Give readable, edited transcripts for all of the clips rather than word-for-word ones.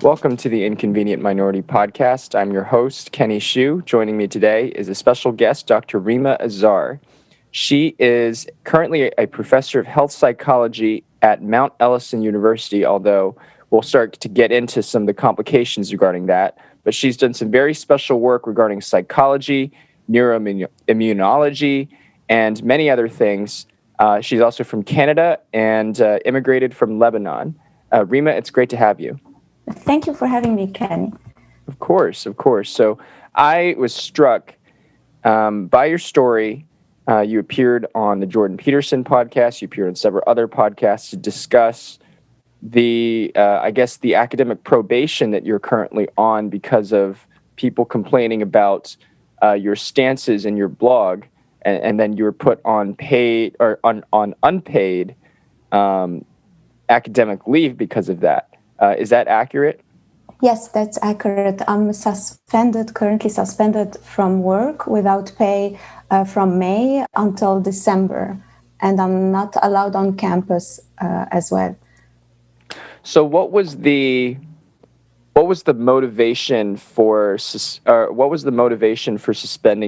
Welcome to the Inconvenient Minority Podcast. I'm your host, Kenny Shu. Joining me today is a special guest, Dr. Rima Azar. She is currently a professor of health psychology at Mount Ellison University, although we'll start to get into some of the complications regarding that. But she's done some very special work regarding psychology, neuroimmunology, and many other things. She's also from Canada and immigrated from Lebanon. Rima, it's great to have you. Thank you for having me, Kenny. Of course. So I was struck by your story. You appeared on the Jordan Peterson podcast. You appeared on several other podcasts to discuss the academic probation that you're currently on because of people complaining about your stances in your blog, and then you were put on paid or on unpaid academic leave because of that. Is that accurate? Yes, that's accurate. I'm currently suspended from work without pay from May until December, and I'm not allowed on campus as well. So what was the motivation for suspending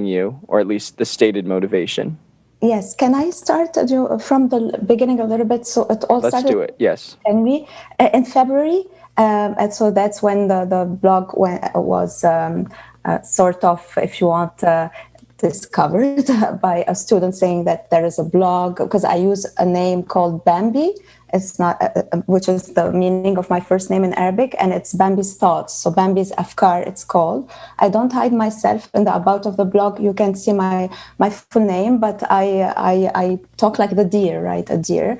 you, or at least the stated motivation? Yes, can I start from the beginning a little bit? So it all Let's started. Do it. Yes. Can we in February? And so that's when the blog was sort of, if you want, discovered by a student saying that there is a blog, because I use a name called Bambi. It's not, which is the meaning of my first name in Arabic, and it's Bambi's thoughts. So Bambi's Afkar, it's called. I don't hide myself in the about of the blog. You can see my full name, but I talk like the deer, right? A deer.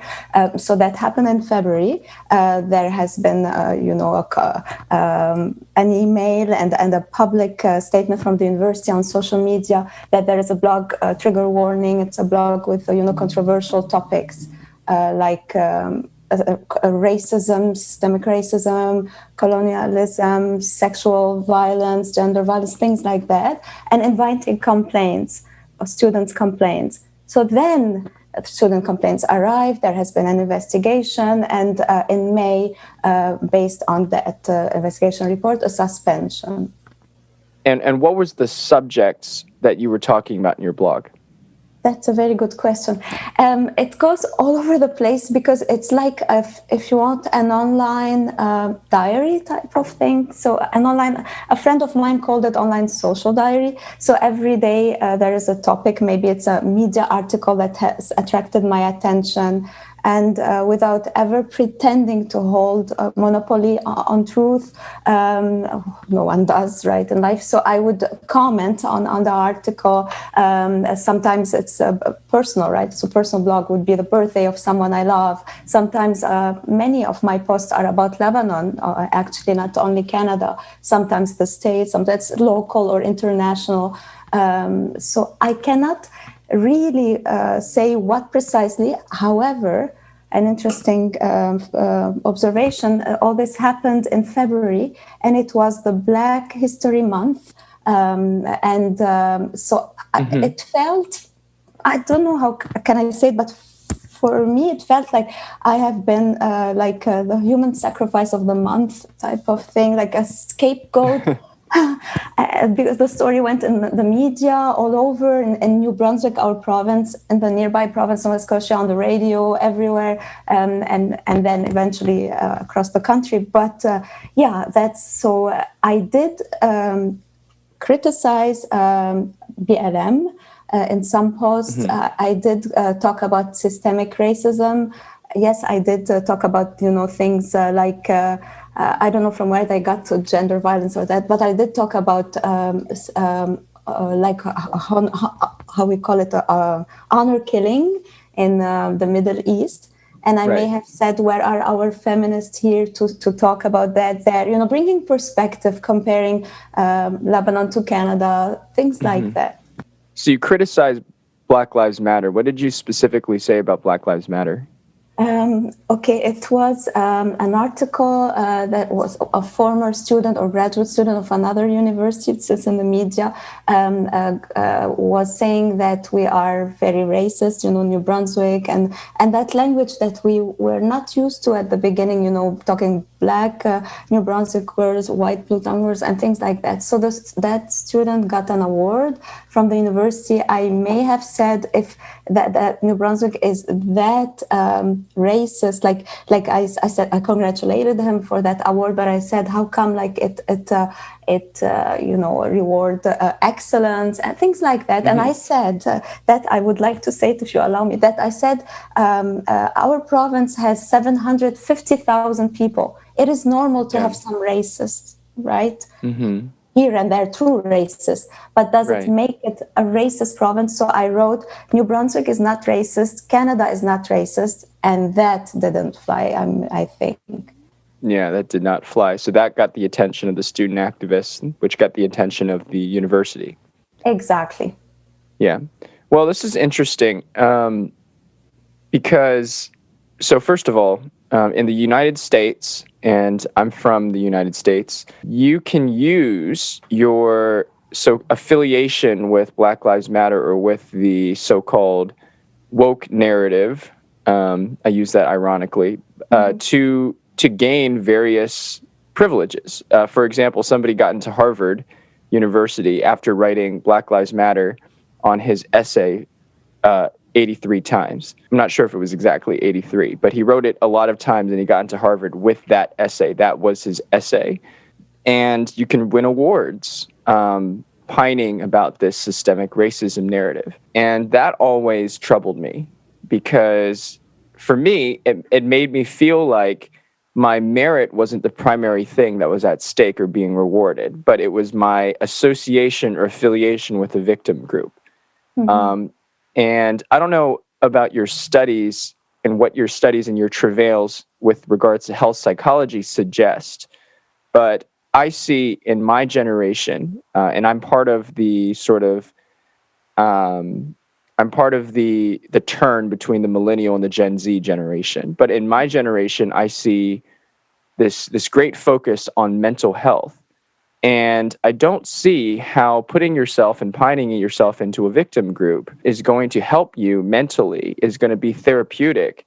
So that happened in February. There has been, an email and a public statement from the university on social media that there is a blog, trigger warning. It's a blog with, controversial topics. Like racism, systemic racism, colonialism, sexual violence, gender violence, things like that, and inviting complaints, students' complaints. So then student complaints arrived, there has been an investigation, and in May, based on that investigation report, a suspension. And what was the subjects that you were talking about in your blog? That's a very good question. It goes all over the place because it's like, if you want, an online diary type of thing. So a friend of mine called it online social diary. So every day there is a topic, maybe it's a media article that has attracted my attention. And without ever pretending to hold a monopoly on truth, no one does, right, in life. So I would comment on the article. Sometimes it's personal, right? So personal blog would be the birthday of someone I love. Sometimes many of my posts are about Lebanon, actually not only Canada. Sometimes the States, sometimes local or international. So I cannot really say what precisely. However, an interesting observation, all this happened in February, and it was the Black History Month. It felt, I don't know how can I say it, but for me, it felt like I have been the human sacrifice of the month type of thing, like a scapegoat. Because the story went in the media all over in New Brunswick, our province, and the nearby province of Nova Scotia, on the radio, everywhere, and then eventually across the country. But that's so. I did criticize BLM in some posts. I did talk about systemic racism. Yes, I did talk about things like. I don't know from where they got to gender violence or that, but I did talk about how we call it honor killing in the Middle East. And I may have said, where are our feminists here to talk about that there? Bringing perspective, comparing Lebanon to Canada, things like that. So you criticize Black Lives Matter. What did you specifically say about Black Lives Matter? Okay, it was an article that was a former student or graduate student of another university, it says in the media, was saying that we are very racist, New Brunswick, and that language that we were not used to at the beginning, talking black New Brunswickers, white Blue-tonguers, and things like that. So that student got an award from the university. I may have said if that New Brunswick is that racist, like I said, I congratulated him for that award, but I said, how come like it reward excellence and things like that. And I said that I would like to say it, if you allow me, that I said our province has 750,000 people. It is normal to have some racists, right? Here and there, true racists, but does it make it a racist province? So I wrote, New Brunswick is not racist, Canada is not racist, and that didn't fly, I think. Yeah, that did not fly. So that got the attention of the student activists, which got the attention of the university. Exactly. Yeah. Well, this is interesting because, so first of all, in the United States, and I'm from the United States, you can use your affiliation with Black Lives Matter or with the so-called woke narrative. I use that ironically to gain various privileges. For example, somebody got into Harvard University after writing Black Lives Matter on his essay 83 times. I'm not sure if it was exactly 83, but he wrote it a lot of times and he got into Harvard with that essay. That was his essay. And you can win awards pining about this systemic racism narrative. And that always troubled me because for me, it made me feel like my merit wasn't the primary thing that was at stake or being rewarded, but it was my association or affiliation with a victim group. And I don't know about your studies and what your studies and your travails with regards to health psychology suggest, but I see in my generation, and I'm part of the sort of, I'm part of the turn between the millennial and the Gen Z generation. But in my generation, I see this great focus on mental health. And I don't see how putting yourself and pining yourself into a victim group is going to help you mentally, is going to be therapeutic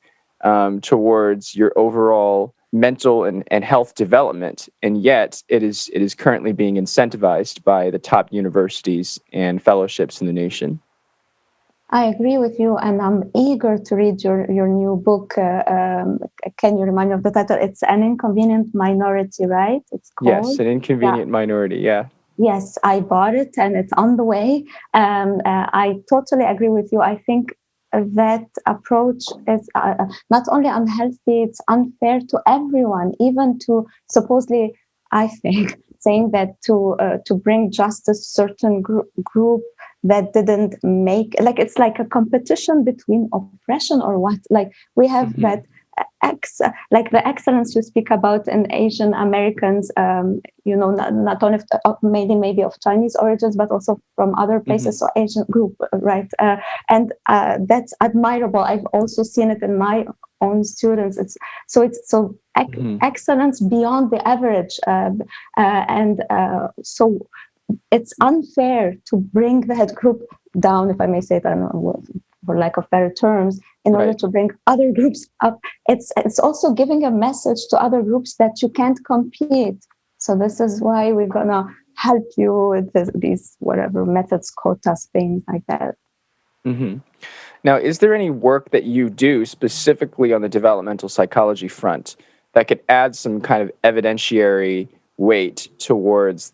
towards your overall mental and health development. And yet it is currently being incentivized by the top universities and fellowships in the nation. I agree with you, and I'm eager to read your new book. Can you remind me of the title? It's An Inconvenient Minority, right? It's called? Yes, An Inconvenient Minority, yeah. Yes, I bought it, and it's on the way. I totally agree with you. I think that approach is not only unhealthy, it's unfair to everyone, even to supposedly, I think, saying that to bring justice certain group that didn't make, like, it's like a competition between oppression or what, like we have that like the excellence you speak about in Asian Americans, not only maybe of Chinese origins, but also from other places, so Asian group, right? And that's admirable. I've also seen it in my own students. It's excellence beyond the average, and so it's unfair to bring that group down, if I may say that, for lack of better terms, in order to bring other groups up. It's also giving a message to other groups that you can't compete. So this is why we're gonna help you with these whatever methods, quotas, things like that. Now, is there any work that you do specifically on the developmental psychology front that could add some kind of evidentiary weight towards,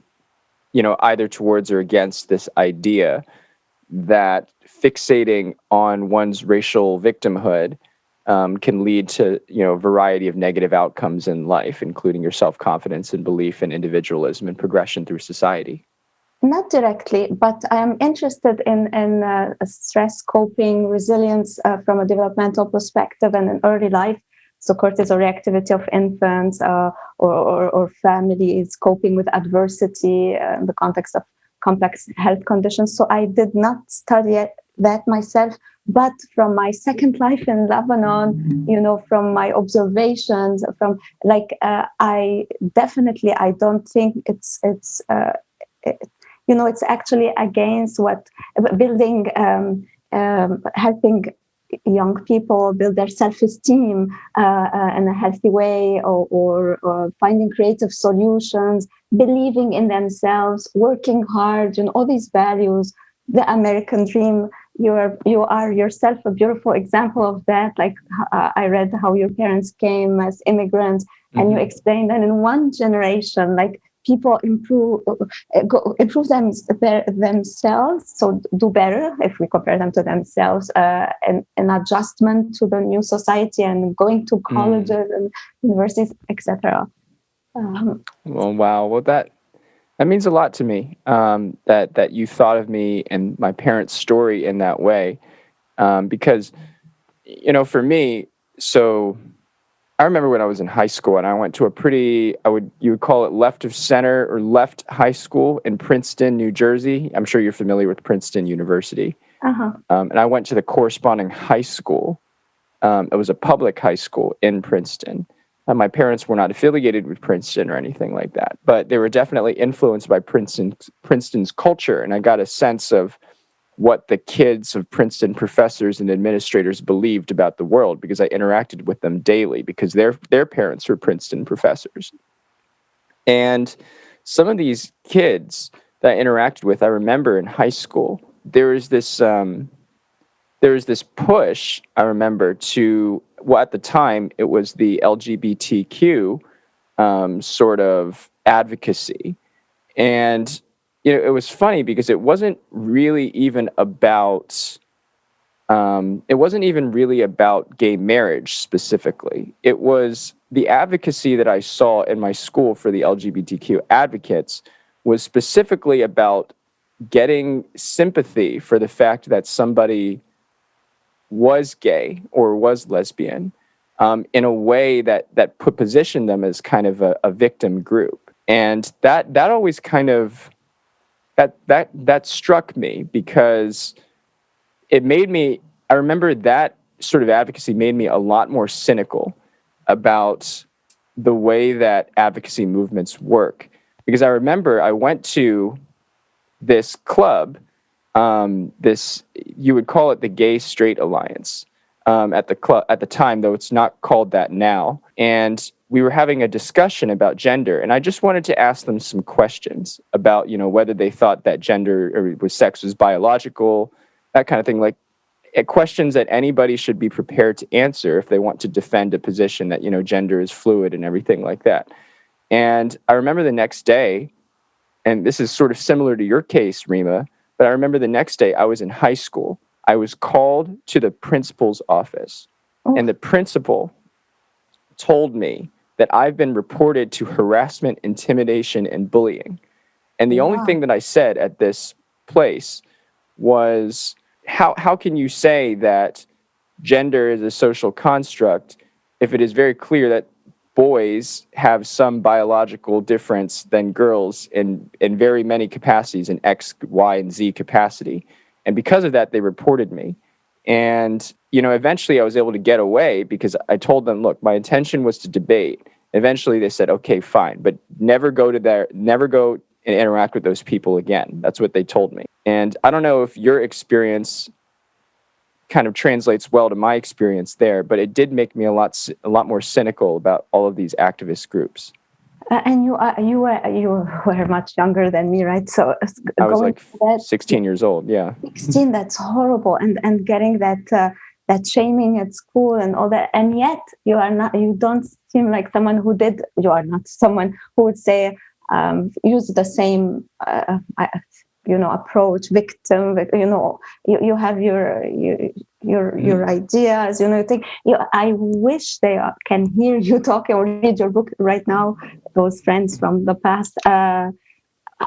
either towards or against this idea that fixating on one's racial victimhood can lead to, a variety of negative outcomes in life, including your self-confidence and belief in individualism and progression through society? Not directly, but I'm interested in stress coping, resilience from a developmental perspective and in early life. So cortisol reactivity of infants or families coping with adversity in the context of complex health conditions. So I did not study that myself. But from my second life in Lebanon, from my observations, from like I don't think it's actually against what building, helping young people build their self-esteem in a healthy way, or finding creative solutions, believing in themselves, working hard, all these values, the American dream. You are yourself a beautiful example of that. Like I read how your parents came as immigrants, and you explained that in one generation, like people improve themselves, so do better if we compare them to themselves, and an adjustment to the new society and going to colleges and universities, etc. Well, wow. Well, that means a lot to me, that you thought of me and my parents' story in that way, because, for me, so I remember when I was in high school and I went to you would call it left of center or left high school in Princeton, New Jersey. I'm sure you're familiar with Princeton University. And I went to the corresponding high school. It was a public high school in Princeton. My parents were not affiliated with Princeton or anything like that, but they were definitely influenced by Princeton's culture. And I got a sense of what the kids of Princeton professors and administrators believed about the world, because I interacted with them daily, because their parents were Princeton professors. And some of these kids that I interacted with, I remember in high school, there was this push, I remember, to, well, at the time, it was the LGBTQ sort of advocacy. And it was funny because it wasn't really even about gay marriage specifically. It was the advocacy that I saw in my school for the LGBTQ advocates was specifically about getting sympathy for the fact that somebody was gay or was lesbian, in a way that positioned them as kind of a victim group. And that always kind of that struck me, because it made me, I remember that sort of advocacy made me a lot more cynical about the way that advocacy movements work. Because I remember I went to this club, you would call it the Gay Straight Alliance, at the time, though it's not called that now. And we were having a discussion about gender, and I just wanted to ask them some questions about, whether they thought that gender or sex was biological, that kind of thing, like questions that anybody should be prepared to answer if they want to defend a position that, gender is fluid and everything like that. And I remember the next day, and this is sort of similar to your case, Rima, but I remember the next day I was in high school. I was called to the principal's office, and the principal told me that I've been reported to harassment, intimidation, and bullying. And the only thing that I said at this place was, how can you say that gender is a social construct if it is very clear that boys have some biological difference than girls in very many capacities, in X, Y, and Z capacity. And because of that, they reported me. And, eventually I was able to get away because I told them, look, my intention was to debate. Eventually they said, okay, fine, but never go and interact with those people again. That's what they told me. And I don't know if your experience kind of translates well to my experience there, but it did make me a lot more cynical about all of these activist groups. And you were much younger than me, right? So I was like 16 years old. Yeah, 16. That's horrible, and getting that shaming at school and all that, and yet you don't seem like someone who did. You are not someone who would say use the same approach, victim. You have your ideas. I wish they can hear you talk or read your book right now. Those friends from the past. I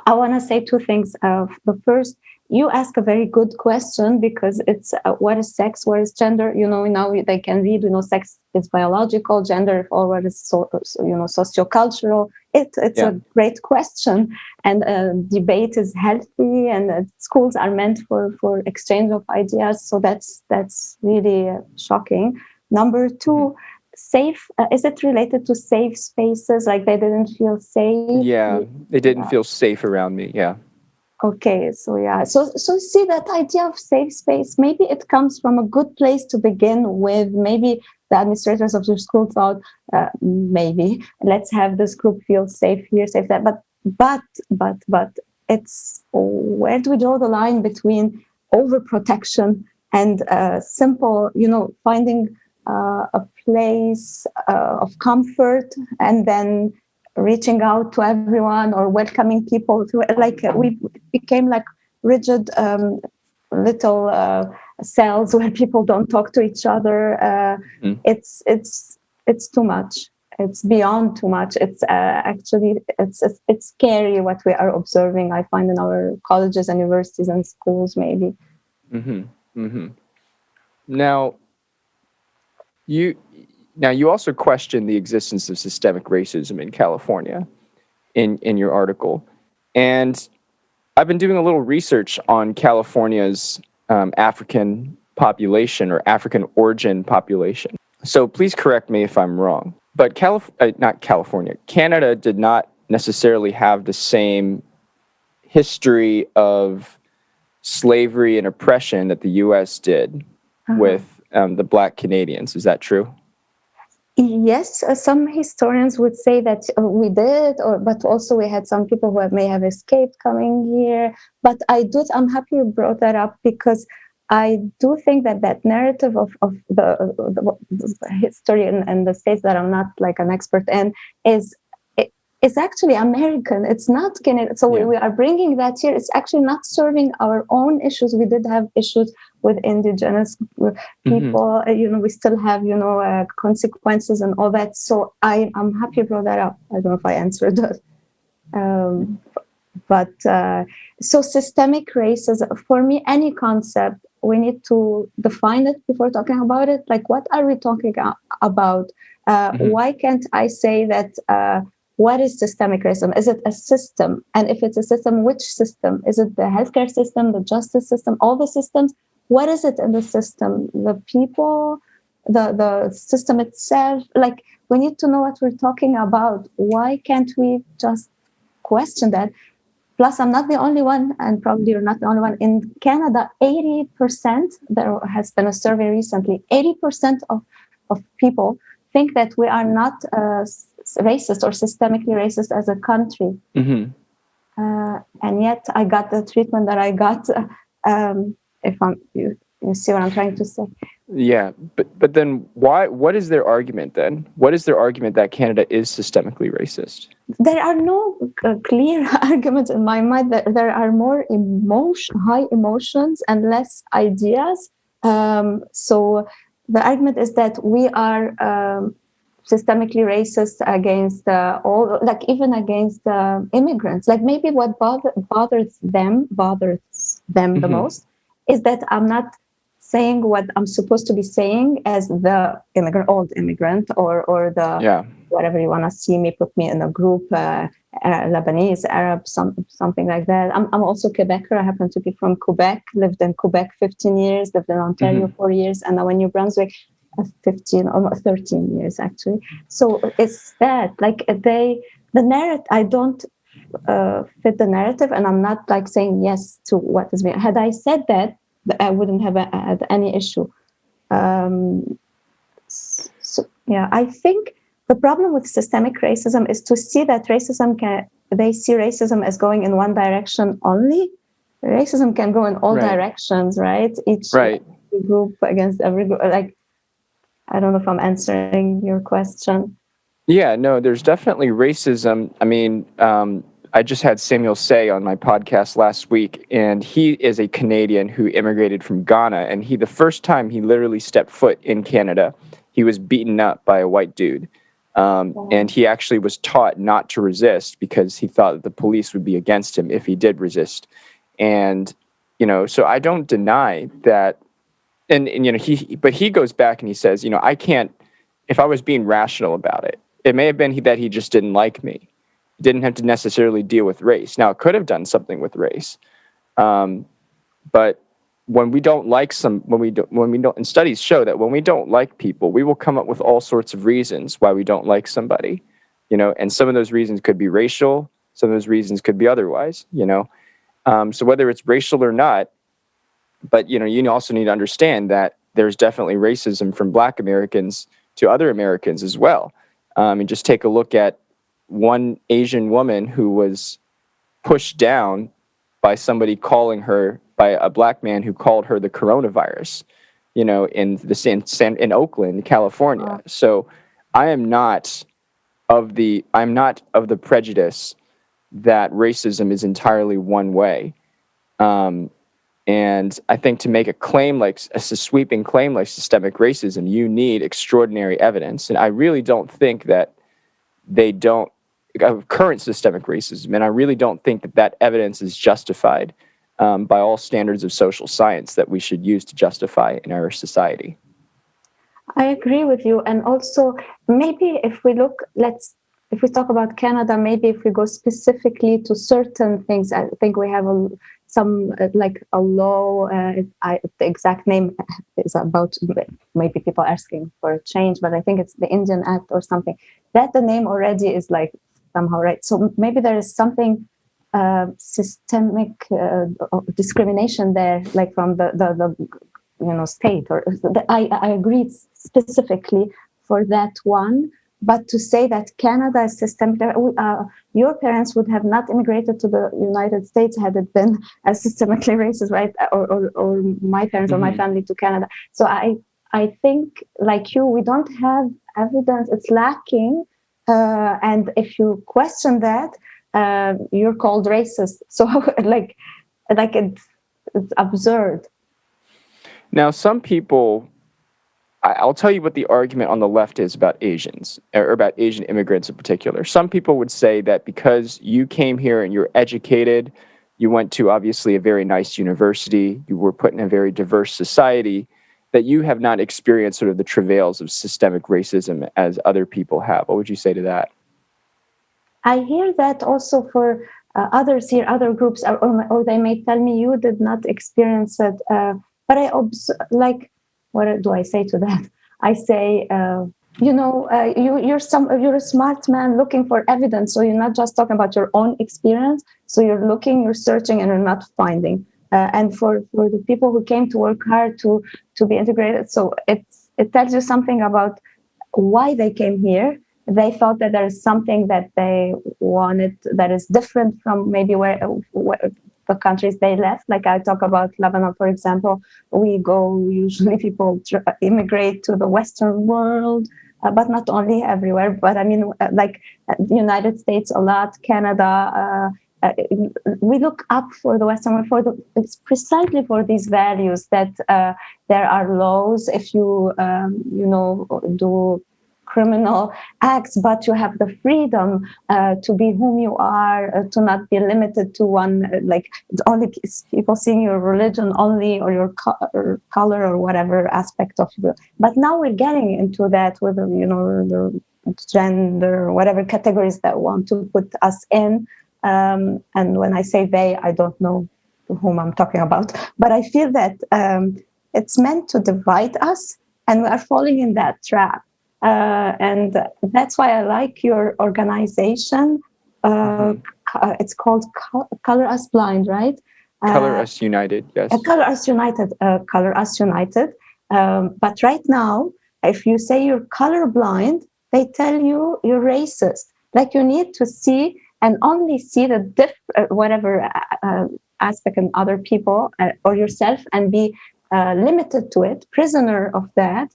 want to say two things. The first, you ask a very good question, because it's what is sex, what is gender? Now they can read, sex is biological, gender or what is sociocultural. It's a great question, and debate is healthy, and schools are meant for exchange of ideas. So that's really shocking. Number two, safe. Is it related to safe spaces? Like they didn't feel safe? Yeah, they didn't feel safe around me. Yeah. Okay, so see, that idea of safe space, maybe it comes from a good place to begin with. Maybe the administrators of the school thought, maybe let's have this group feel safe here, safe there. But it's, where do we draw the line between overprotection and simple, finding a place of comfort, and then reaching out to everyone or welcoming people to, like, we became like rigid little cells where people don't talk to each other. It's too much. It's beyond too much. It's actually it's scary what we are observing, I find, in our colleges and universities and schools, maybe. Now you also question the existence of systemic racism in California in your article. And I've been doing a little research on California's African population, or African origin population. So please correct me if I'm wrong. But Canada did not necessarily have the same history of slavery and oppression that the U.S. did with the Black Canadians. Is that true? Yes, some historians would say that we did, but also we had some people who may have escaped coming here. But I'm happy you brought that up, because I do think that narrative of the history and the states that I'm not like an expert in is actually American. It's not Canadian. So we are bringing that here. It's actually not serving our own issues. We did have issues with indigenous people. We still have, consequences and all that. So I'm happy you brought that up. I don't know if I answered that. So systemic racism, for me, any concept, we need to define it before talking about it. Like, what are we talking about? Why can't I say that what is systemic racism? Is it a system? And if it's a system, which system? Is it the healthcare system, the justice system, all the systems? What is it in the system? The people, the system itself? Like, we need to know what we're talking about. Why can't we just question that? Plus, I'm not the only one, and probably you're not the only one. In Canada, 80%, there has been a survey recently, 80% of people think that we are not racist or systemically racist as a country. And yet I got the treatment that I got. You see what I'm trying to say? Yeah, but then what is their argument then? What is their argument that Canada is systemically racist? There are no clear arguments in my mind. There are more high emotions and less ideas. So the argument is that we are systemically racist against even against immigrants. Like, maybe what bothers them the most is that I'm not saying what I'm supposed to be saying as the old immigrant, or the whatever you want to see me, put me in a group, Lebanese, Arab, something like that. I'm also Quebecer. I happen to be from Quebec, lived in Quebec 15 years, lived in Ontario 4 years, and now in New Brunswick 15, almost 13 years actually. So it's that, like, the narrative, I don't fit the narrative, and I'm not like saying yes to what is being. Had I said that, I wouldn't have had any issue. I think the problem with systemic racism is to see that they see racism as going in one direction only. Racism can go in all directions, right? Each group against every group. Like, I don't know if I'm answering your question. Yeah, no, there's definitely racism. I mean, I just had Samuel Say on my podcast last week, and he is a Canadian who immigrated from Ghana. And the first time he literally stepped foot in Canada, he was beaten up by a white dude. And he actually was taught not to resist because he thought that the police would be against him if he did resist. And So I don't deny that. And he goes back and he says, I can't, if I was being rational about it, it may have been that he just didn't like me. He didn't have to necessarily deal with race. Now, it could have done something with race. But when we don't like and studies show that when we don't like people, we will come up with all sorts of reasons why we don't like somebody, and some of those reasons could be racial. Some of those reasons could be otherwise, so whether it's racial or not, but, you also need to understand that there's definitely racism from Black Americans to other Americans as well. And just take a look at one Asian woman who was pushed down by by a Black man who called her the coronavirus, in Oakland, California. Wow. So I'm not of the prejudice that racism is entirely one way. And I think to make a sweeping claim like systemic racism, you need extraordinary evidence. And I really don't think that of current systemic racism, and I really don't think that evidence is justified by all standards of social science that we should use to justify in our society. I agree with you. And also, maybe if we talk about Canada, maybe if we go specifically to certain things, I think we have some a law. The exact name is about, maybe people asking for a change, but I think it's the Indian Act or something. That the name already is somehow right. So maybe there is something systemic discrimination there, from the state. I agree specifically for that one. But to say that Canada is systemic, your parents would have not immigrated to the United States had it been as systemically racist, right? Or my parents or my family to Canada. So I think, like you, we don't have evidence. It's lacking. And if you question that, you're called racist. So it's absurd. Now, some people, I'll tell you what the argument on the left is about Asians, or about Asian immigrants in particular. Some people would say that because you came here and you're educated, you went to obviously a very nice university, you were put in a very diverse society, that you have not experienced sort of the travails of systemic racism as other people have. What would you say to that? I hear that also for others here, other groups, or they may tell me you did not experience it. But what do I say to that? I say, you're a smart man looking for evidence. So you're not just talking about your own experience. So you're looking, you're searching, and you're not finding. And for the people who came to work hard to be integrated, so it tells you something about why they came here. They thought that there is something that they wanted that is different from maybe where the countries they left. Like I talk about Lebanon, for example. Usually people immigrate to the Western world, but not only everywhere. But I mean, the United States a lot, Canada. We look up for the Western world it's precisely for these values that there are laws if you do criminal acts, but you have the freedom to be whom you are, to not be limited to one, only people seeing your religion only or your color or whatever aspect of you. But now we're getting into that with the gender, whatever categories that want to put us in. And when I say they, I don't know whom I'm talking about, but I feel that it's meant to divide us, and we are falling in that trap. And that's why I like your organization. It's called Color Us Blind, right? Color Us United, yes. Color Us United. Color Us United. But right now, if you say you're colorblind, they tell you you're racist. You need to see and only see the whatever aspect in other people or yourself, and be limited to it, prisoner of that.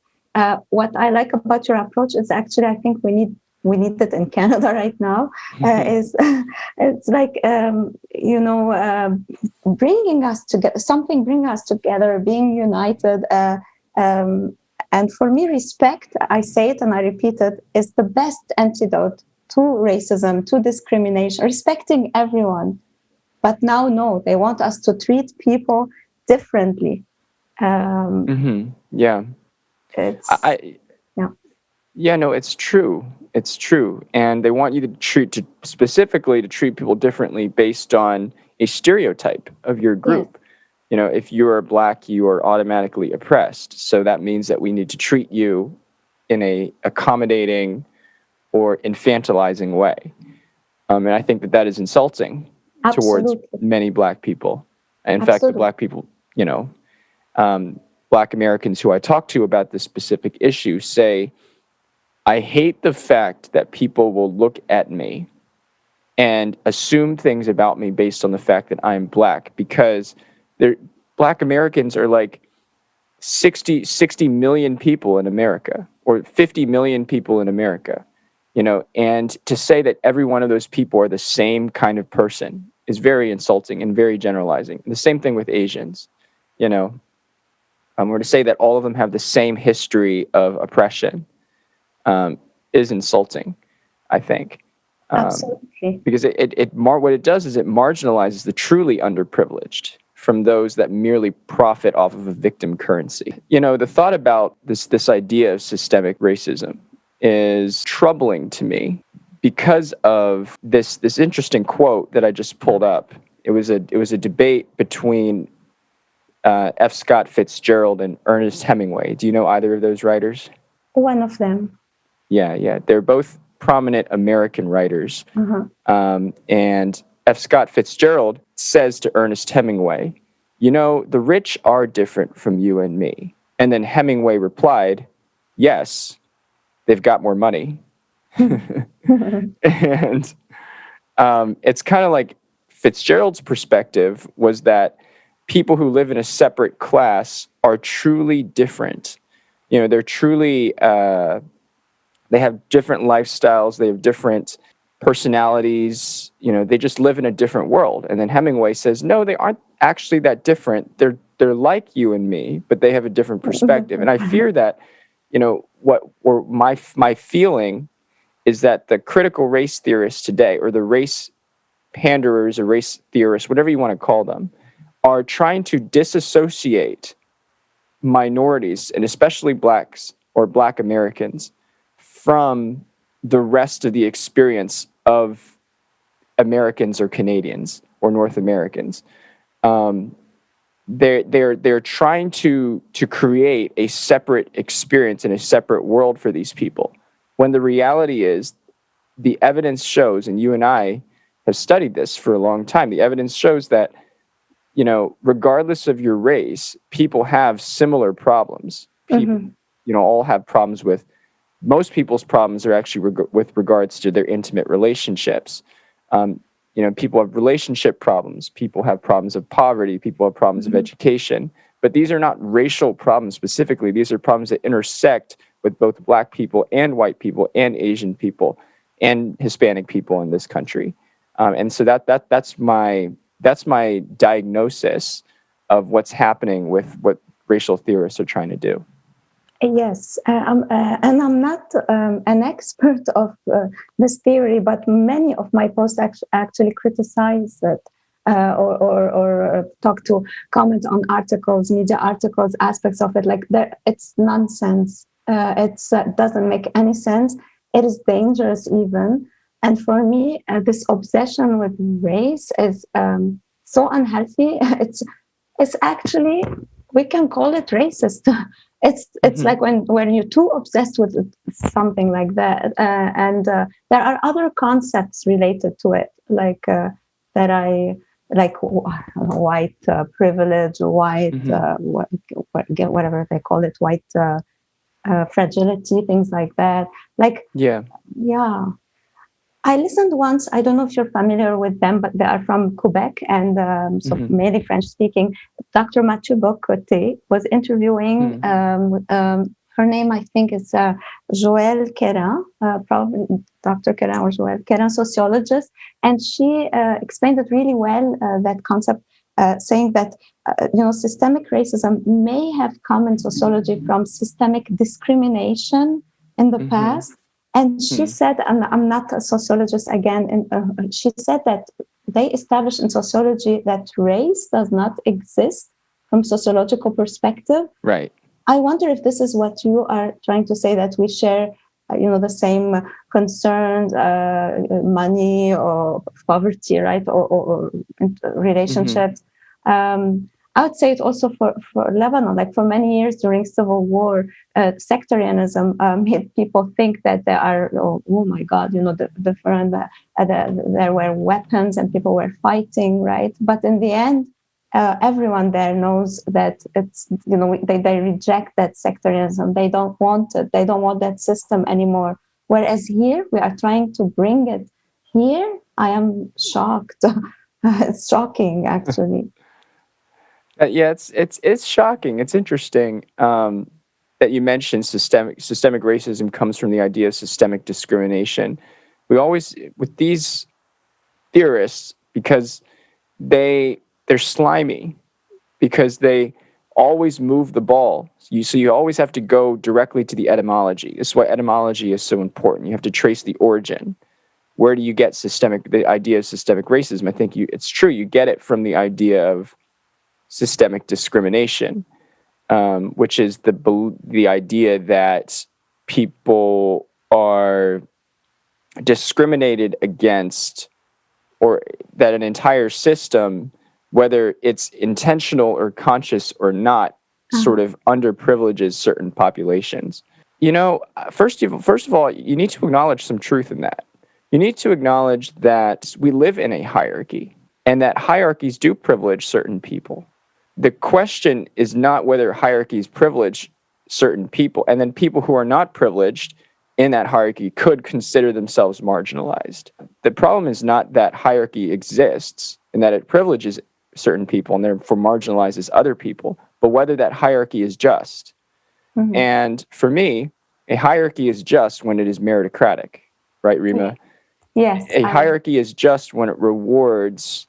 What I like about your approach is actually, I think we need it in Canada right now. Is it's bringing us together, bringing us together, being united. And for me, respect, I say it and I repeat it, is the best antidote to racism, to discrimination. Respecting everyone. But now, no, they want us to treat people differently. Yeah. It's I yeah. Yeah, no, it's true. It's true. And they want you specifically to treat people differently based on a stereotype of your Yes, group. If you are Black, you are automatically oppressed. So that means that we need to treat you in a accommodating or infantilizing way. And I think that is insulting towards absolutely, many Black people. And in fact, the absolutely. Black people, Black Americans who I talk to about this specific issue say, I hate the fact that people will look at me and assume things about me based on the fact that I'm Black, because Black Americans are like 60 million people in America, or 50 million people in America, and to say that every one of those people are the same kind of person is very insulting and very generalizing. And the same thing with Asians, or to say that all of them have the same history of oppression is insulting, I think. Absolutely. Because what it does is it marginalizes the truly underprivileged from those that merely profit off of a victim currency. The thought about this idea of systemic racism is troubling to me because of this interesting quote that I just pulled up. It was a debate between F. Scott Fitzgerald and Ernest Hemingway. Do you know either of those writers? One of them. Yeah. They're both prominent American writers. Uh-huh. And F. Scott Fitzgerald says to Ernest Hemingway, the rich are different from you and me. And then Hemingway replied, yes, they've got more money. And it's kind of like Fitzgerald's perspective was that people who live in a separate class are truly different. They're truly... they have different lifestyles. They have different personalities. They just live in a different world. And then Hemingway says, no, they aren't actually that different. They're like you and me, but they have a different perspective. And I fear that, my feeling is that the critical race theorists today, or the race panderers or race theorists, whatever you want to call them, are trying to disassociate minorities, and especially Blacks or Black Americans, from the rest of the experience of Americans or Canadians or North Americans. They're trying to create a separate experience and a separate world for these people, when the reality is, the evidence shows, and you and I have studied this for a long time, the evidence shows that, regardless of your race, people have similar problems. People, all have problems with... Most people's problems are actually with regards to their intimate relationships. People have relationship problems. People have problems of poverty. People have problems of education. But these are not racial problems specifically. These are problems that intersect with both Black people and white people and Asian people and Hispanic people in this country. And so that's my diagnosis of what's happening with what racial theorists are trying to do. Yes, and I'm not an expert of this theory, but many of my posts actually criticize it or comment on articles, media articles, aspects of it. Like it's nonsense. It doesn't make any sense. It is dangerous even. And for me, this obsession with race is so unhealthy. It's actually, we can call it racist. It's like when you're too obsessed with something like that, and there are other concepts related to it, like that I like, white privilege, white whatever they call it, white fragility, things like that. Like yeah. I listened once, I don't know if you're familiar with them, but they are from Quebec and mainly French speaking. Dr. Mathieu Bocoté was interviewing, her name I think is Joëlle Quérin, probably Dr. Quérin or Joëlle Quérin, sociologist. And she explained it really well, that concept, saying that systemic racism may have come in sociology from systemic discrimination in the past. And she said, I'm not a sociologist again, and she said that they establish in sociology that race does not exist from sociological perspective. Right. I wonder if this is what you are trying to say, that we share, the same concerns, money or poverty, right, or relationships. I would say it also for Lebanon, like for many years during civil war, sectarianism made people think that there are, oh my God, different, there were weapons and people were fighting, right? But in the end, everyone there knows that it's, they reject that sectarianism. They don't want it. They don't want that system anymore. Whereas here, we are trying to bring it. Here, I am shocked. It's shocking, actually. Yeah, it's shocking. It's interesting that you mentioned systemic racism comes from the idea of systemic discrimination. We always, with these theorists, because they're slimy, because they always move the ball. So you always have to go directly to the etymology. This is why etymology is so important. You have to trace the origin. Where do you get the idea of systemic racism? I think it's true. You get it from the idea of systemic discrimination, which is the idea that people are discriminated against, or that an entire system, whether it's intentional or conscious or not, sort of underprivileges certain populations. First of all, you need to acknowledge some truth in that. You need to acknowledge that we live in a hierarchy, and that hierarchies do privilege certain people. The question is not whether hierarchies privilege certain people, and then people who are not privileged in that hierarchy could consider themselves marginalized. The problem is not that hierarchy exists and that it privileges certain people and therefore marginalizes other people, but whether that hierarchy is just. Mm-hmm. And for me, a hierarchy is just when it is meritocratic, right, Rima? Yes. A hierarchy is just when it rewards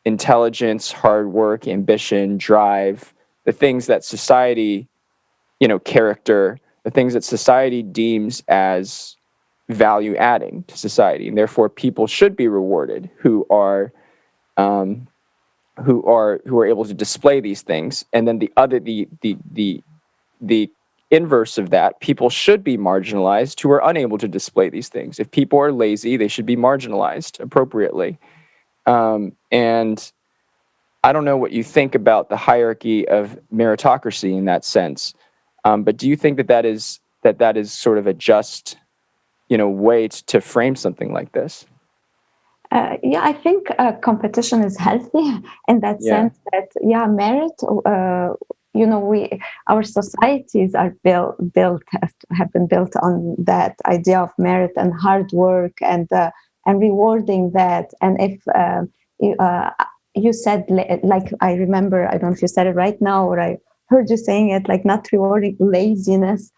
intelligence, hard work, ambition, drive, the things that society, character, the things that society deems as value adding to society, and therefore people should be rewarded who are able to display these things. And then the inverse of that, people should be marginalized who are unable to display these things. If people are lazy, they should be marginalized appropriately. And I don't know what you think about the hierarchy of meritocracy in that sense, but do you think that is sort of a just, way to frame something like this? Yeah, I think competition is healthy in that sense. That merit. Our societies are have been built on that idea of merit and hard work and rewarding that. And if you said, like, I remember, I don't know if you said it right now or I heard you saying it, like not rewarding laziness.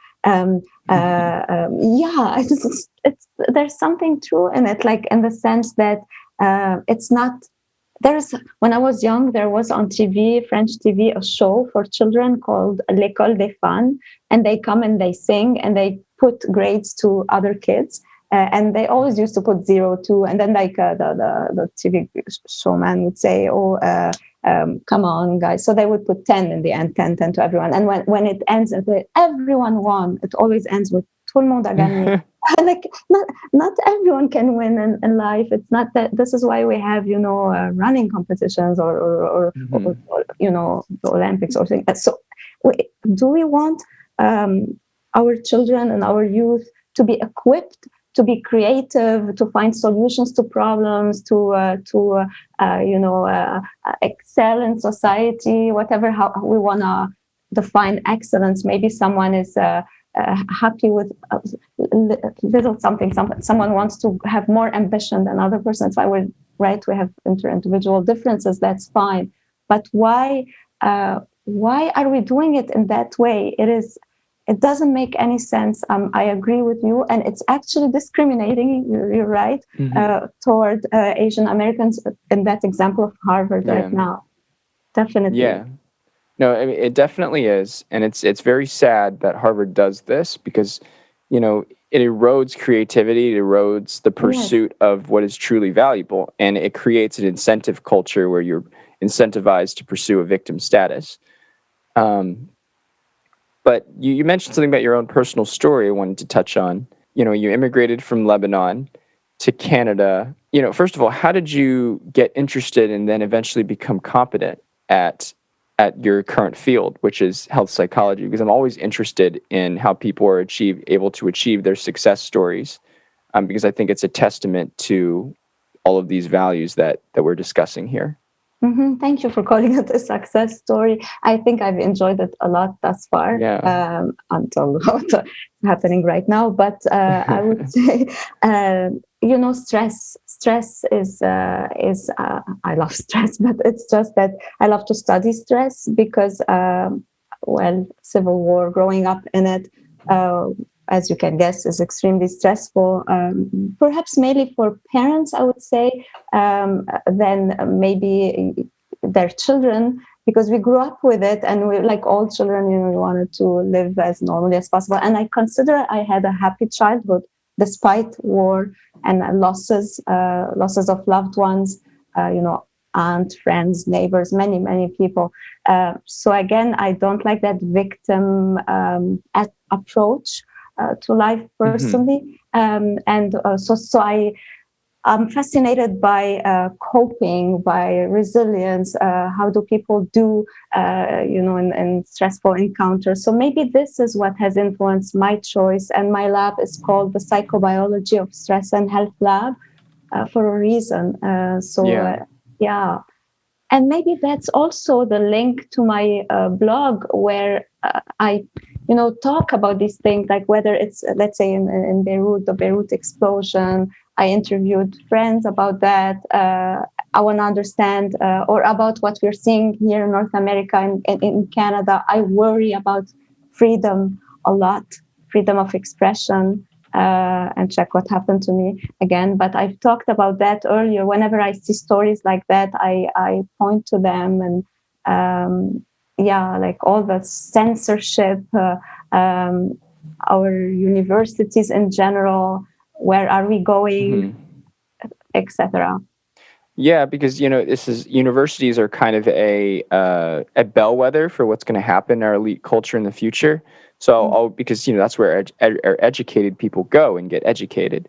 There's something true in it, like in the sense that it's not. When I was young, there was on TV, French TV, a show for children called L'École des Fans, and they come and they sing and they put grades to other kids. And they always used to put 0, 2, and then like the TV showman would say, come on, guys. So they would put 10 in the end, 10 to everyone. And when it ends, everyone won. It always ends with tout le monde a gagné. Like not everyone can win in life. It's not that. This is why we have running competitions or the Olympics or things. So do we want our children and our youth to be equipped to be creative, to find solutions to problems, to excel in society, whatever how we want to define excellence? Maybe someone is happy with little something. Someone wants to have more ambition than other person. That's why we have individual differences. That's fine. But why are we doing it in that way? It doesn't make any sense. I agree with you, and it's actually discriminating. You're right, toward Asian Americans in that example of Harvard right now. Definitely. Yeah. No, it definitely is, and it's very sad that Harvard does this because, it erodes creativity, it erodes the pursuit of what is truly valuable, and it creates an incentive culture where you're incentivized to pursue a victim status. But you mentioned something about your own personal story I wanted to touch on. You immigrated from Lebanon to Canada. First of all, how did you get interested and then eventually become competent at your current field, which is health psychology? Because I'm always interested in how people are able to achieve their success stories, because I think it's a testament to all of these values that we're discussing here. Thank you for calling it a success story. I think I've enjoyed it a lot thus far, until what's happening right now. But I would say, stress is. I love stress, but it's just that I love to study stress because, civil war, growing up in it, as you can guess, is extremely stressful. Perhaps mainly for parents, I would say, than maybe their children, because we grew up with it, and we, like all children, we wanted to live as normally as possible. And I consider I had a happy childhood despite war and losses of loved ones. Aunt, friends, neighbors, many people. So again, I don't like that victim approach to life personally. I'm fascinated by coping, by resilience. How do people do, in stressful encounters? So maybe this is what has influenced my choice. And my lab is called the Psychobiology of Stress and Health Lab for a reason. Yeah. And maybe that's also the link to my blog, where I talk about these things, like whether it's, let's say, in Beirut, the Beirut explosion. I interviewed friends about that. I want to understand, or about what we're seeing here in North America and in Canada. I worry about freedom a lot, freedom of expression, and check what happened to me again. But I've talked about that earlier. Whenever I see stories like that, I point to them, and like all the censorship, our universities in general, where are we going, etc. Yeah, because universities are kind of a bellwether for what's going to happen in our elite culture in the future. So, because that's where our educated people go and get educated.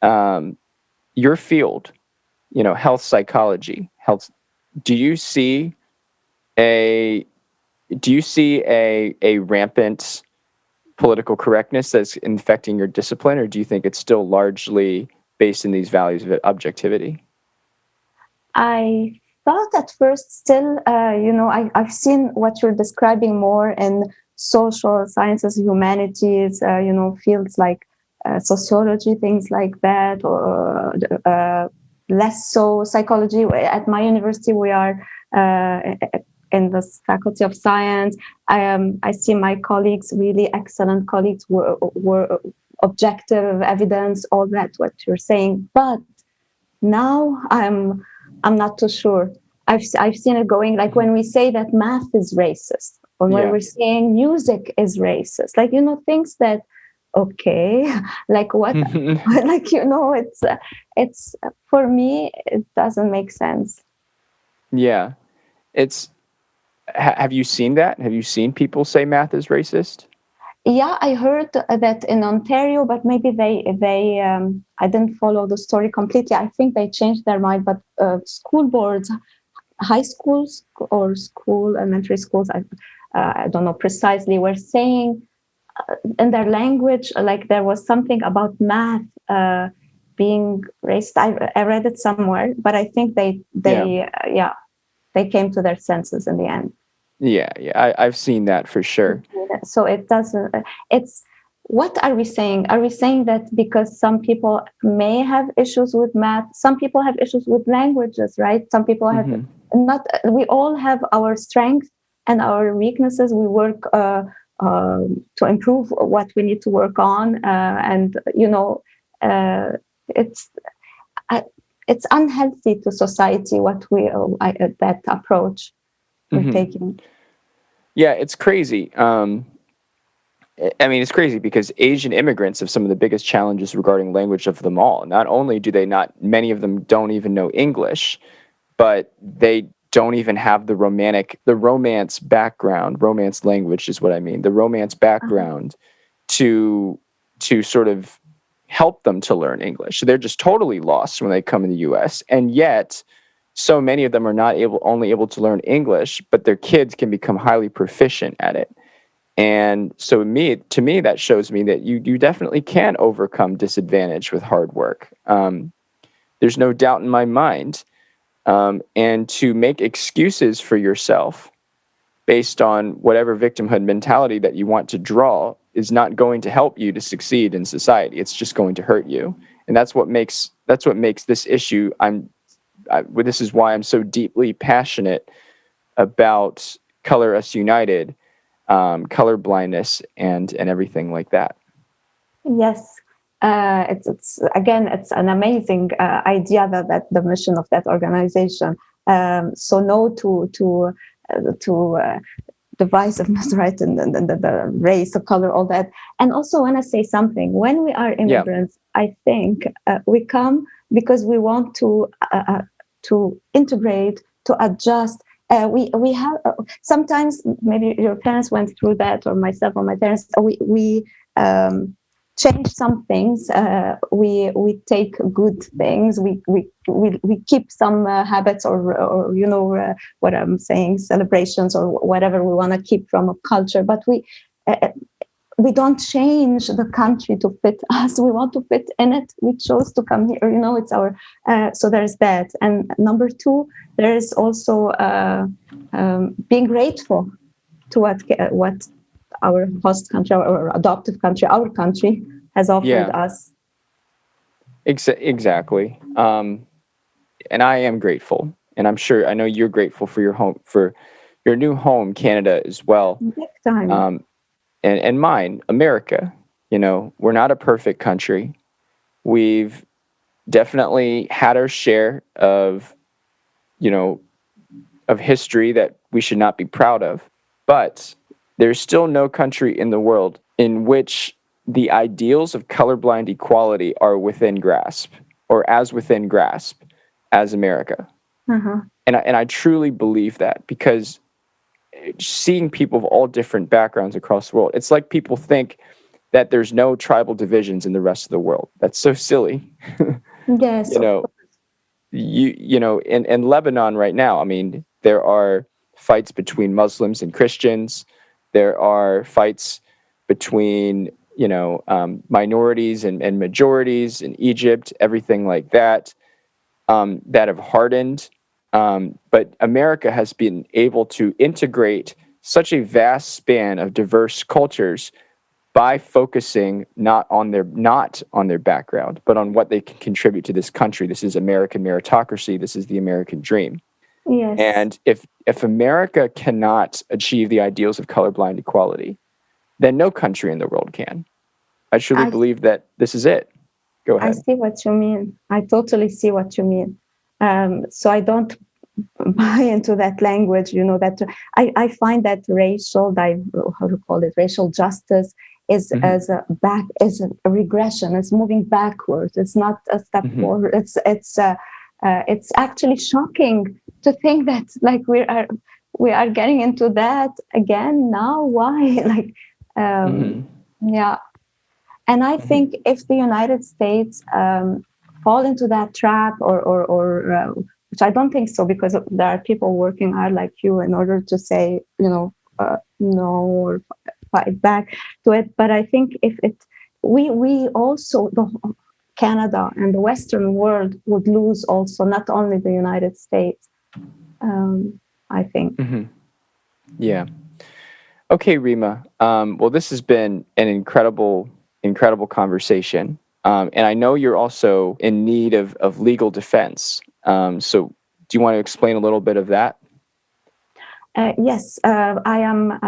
Your field, health psychology, Do you see a rampant political correctness that's infecting your discipline, or do you think it's still largely based in these values of objectivity? I thought at first still, I've seen what you're describing more in social sciences, humanities, fields like sociology, things like that, or less so psychology. At my university, we are in the Faculty of Science. I see my colleagues, really excellent colleagues, were objective evidence, all that, what you're saying. But now I'm not too sure. I've seen it going, like when we say that math is racist, or when we're saying music is racist, like, things that, okay, like what, like, it's for me, it doesn't make sense. Yeah. Have you seen that? Have you seen people say math is racist? Yeah, I heard that in Ontario, but maybe they I didn't follow the story completely. I think they changed their mind, but school boards, high schools or elementary schools, I don't know precisely, were saying in their language, like there was something about math being racist. I read it somewhere, but I think they came to their senses in the end. Yeah, I've seen that for sure. So it doesn't, it's, what are we saying? Are we saying that because some people may have issues with math, some people have issues with languages, right? Some people have not, we all have our strengths and our weaknesses. We work to improve what we need to work on. And, it's unhealthy to society, what that approach we're taking. Yeah, it's crazy. I mean, it's crazy because Asian immigrants have some of the biggest challenges regarding language of them all. Not only do they not, many of them don't even know English, but they don't even have the romance background. Romance language is what I mean. The romance background to sort of help them to learn English. So they're just totally lost when they come in the U.S. And yet, so many of them are not only able to learn English, but their kids can become highly proficient at it. And so to me, that shows me that you definitely can overcome disadvantage with hard work. There's no doubt in my mind. And to make excuses for yourself based on whatever victimhood mentality that you want to draw is not going to help you to succeed in society. It's just going to hurt you. And that's what makes this issue. This is why I'm so deeply passionate about Color Us United, colorblindness, and everything like that. Yes, it's again, it's an amazing idea that the mission of that organization. So no to divisiveness, right, and the race, the color, all that. And also, when I say something, when we are immigrants, I think we come because we want to integrate, to adjust. We have sometimes, maybe your parents went through that, or myself or my parents. We change some things. We take good things. We keep some habits, or what I'm saying, celebrations or whatever we want to keep from a culture. But we don't change the country to fit us. We want to fit in it. We chose to come here. It's our. So there's that. And number two, there is also being grateful to what our host country or adoptive country, our country, has offered us. Exactly. And I am grateful, and I know you're grateful for your home, for your new home, Canada, as well. Big time. And mine, America. We're not a perfect country. We've definitely had our share of history that we should not be proud of. But there's still no country in the world in which the ideals of colorblind equality are within grasp, or as within grasp as America. Uh-huh. And I truly believe that, because seeing people of all different backgrounds across the world, it's like people think that there's no tribal divisions in the rest of the world. That's so silly. Yes. In Lebanon right now, I mean, there are fights between Muslims and Christians. There are fights between minorities and majorities in Egypt, everything like that, that have hardened. But America has been able to integrate such a vast span of diverse cultures by focusing not on their background, but on what they can contribute to this country. This is American meritocracy. This is the American dream. Yes. And if America cannot achieve the ideals of colorblind equality, then no country in the world can. I truly believe that this is it. Go ahead. I see what you mean. I totally see what you mean. So I don't buy into that language, that I find that racial justice is as a regression. It's moving backwards. It's not a step forward. It's actually shocking to think that we are getting into that again now. Why? Yeah. And I think if the United States fall into that trap, or which I don't think so, because there are people working hard like you in order to say, no, or fight back to it. But I think we also, Canada and the Western world would lose also, not only the United States, I think. Yeah. Okay, Rima. Well, this has been an incredible conversation. And I know you're also in need of legal defense. So do you want to explain a little bit of that? Yes, I am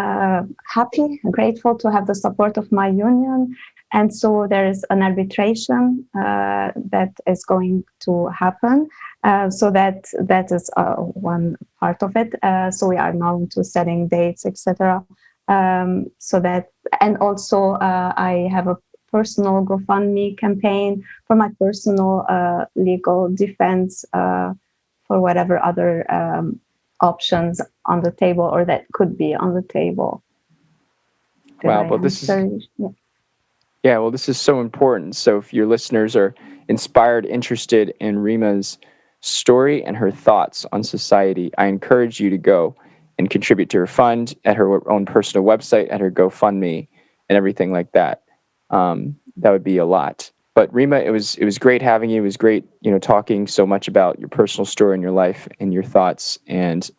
happy, grateful to have the support of my union. And so there is an arbitration that is going to happen. So that is one part of it. So we are now into setting dates, etc. So that and also I have a personal GoFundMe campaign for my personal legal defense for whatever other options on the table or that could be on the table. Wow, well, this is well, this is so important. So if your listeners are inspired, interested in Rima's story and her thoughts on society, I encourage you to go and contribute to her fund at her own personal website, at her GoFundMe, and everything like that. That would be a lot. But Rima, it was great having you. It was great, talking so much about your personal story and your life and your thoughts. And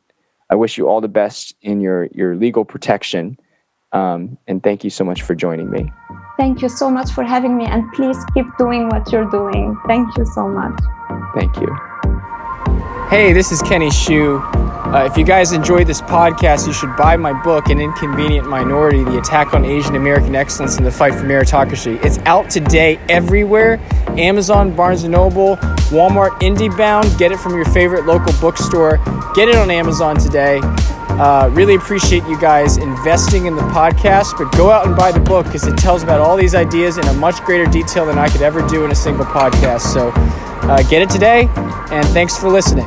I wish you all the best in your legal protection. And thank you so much for joining me. Thank you so much for having me. And please keep doing what you're doing. Thank you so much. Thank you. Hey, this is Kenny Shu. If you guys enjoyed this podcast, you should buy my book, An Inconvenient Minority, The Attack on Asian American Excellence and the Fight for Meritocracy. It's out today everywhere. Amazon, Barnes & Noble, Walmart, IndieBound. Get it from your favorite local bookstore. Get it on Amazon today. Really appreciate you guys investing in the podcast, but go out and buy the book because it tells about all these ideas in a much greater detail than I could ever do in a single podcast. So get it today, and thanks for listening.